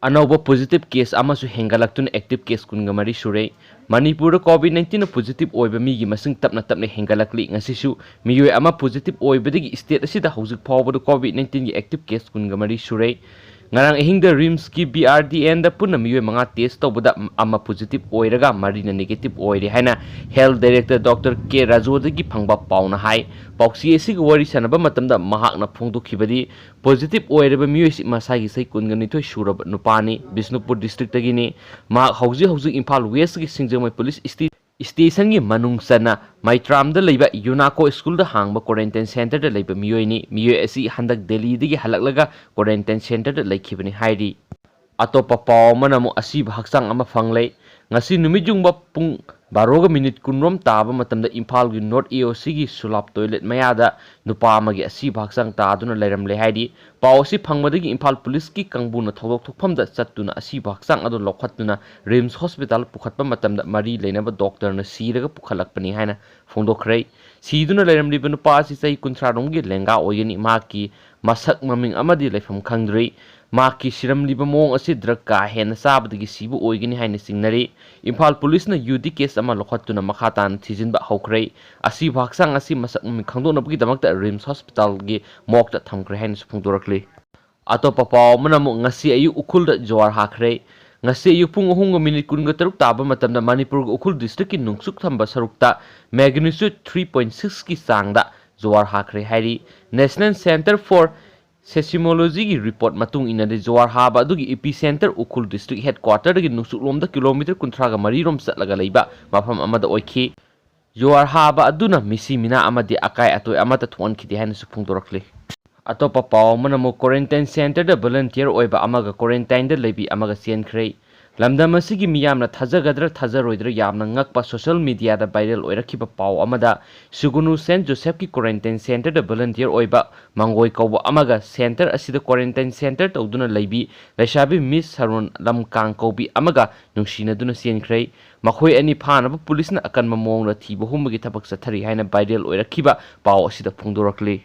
अनौब positive case अमसु हेंगलक्तुन active case कुनगा मरी सुरे मणिपुर कोविड-19 positive ओइबा मीगी मसिंग तपना तपना हेंगलक्ली ngasisu मियोय अमा पॉजिटिव ओइबदगी स्टेट असिदा हौजिक फावबद कोविड-19 की एक्टिव केस कुनगा मरी सुरे ngarang ehingda rims ki BRDN da punna miyoy manga test tawbada ama positive oiraga marina negative oire haina health director Dr. K Rajodagi phangba pauna hai pauksi esi wari sanaba matamda mahakna phongdokhibadi positive oireba miyoy si masagi sai kungani thoi surab nupani Bisnupur district tagini ma hauji Imphal West ki Singjamai police station की मनुंग सना माइट्राम द लेबा यूनाको school द हांगबा quarantine centre द लेबा मियोयनी मियोय असि हंदक दिल्ली दगी हलकलगा क्वारंटाइन सेंटर द लेखिबनी हाइरी अतोपा पाव मनमु असि हक्सांग अमा फंगले ngasi numijungba pung 12 minute kunrom taba matamda Imphal gi North EOC gi sulap toilet mayada nupa amagi asi bhaksang taaduna leiramle haidi pawsi phangmadagi Imphal police ki kangbuna thodok thokphamda chattuna asi bhaksang adu lokhatuna Rims hospital pukhatpa matamda mari leinaba doctor na siraga pukhalakpani haina phongdokhrei siduna leiramliba nupa si chai 30 rom gi lenga oigani ma ki masak maming amadi leifam khangdri माकी सिरमलिबा मोंग असे drug का हेन साबदगी सिबु ओइगनि हाइने सिंगनरी Imphal police न UD case अमा लखतुना मखातान थिजिनबा हौख्रै असि भागसांग असि मसक मि खंदोनबगी दमकता RIMS hospital गी मोकता थमख्रै हाइने सुफुंगदोरखले अतोपा पाव मनमु ngasi ayu ukhul da jawar hakre ngasi ayu pung 3:13 taba matamda Manipur ukhul district ki nungsuk thamba sarukta magnitude 3.6 ki sangda jawar hakre hairi National Center for Seismology की report मतुंग इनदे जोर हाबा दुगी epicentre उखुल district headquarter दगी नुसुकलोमदा kilometre 30 मरी रोम चलगा लैबा मफम अमदा ओइखि जोर हाबा अदुना मिसी मिना अमदि अकाय अतोय अमता थोनखिदि हाइन सुफुंगदोरखले अतोपा पाव मनमो क्वारंटाइन सेंटर द वॉलंटियर ओइबा अमगा क्वारंटाइन द लैबी अमगा चेनख्रै लमदम असिगी मियामना थाजगद्र थाजरोइद्र यामना ngakpa सोशल मीडिया दा वायरल ओइरखिबा पाव अमदा सुगुनु सेंट जोसेफ की क्वारंटाइन सेंटर द वॉलंटियर ओइबा मंगोय कौबा अमगा सेंटर असिदा क्वारंटाइन सेंटर तौदुना लैबी लैसाबी मिस सरुन लमकांग कौबी अमगा नुंसिनदुना सेनख्रै मखोय अनि फानबा पुलिसना अकन ममोंग थीबा हुमगी थबक सथरी हाइना वायरल ओइरखिबा पाव असिदा फुंगदोरखले।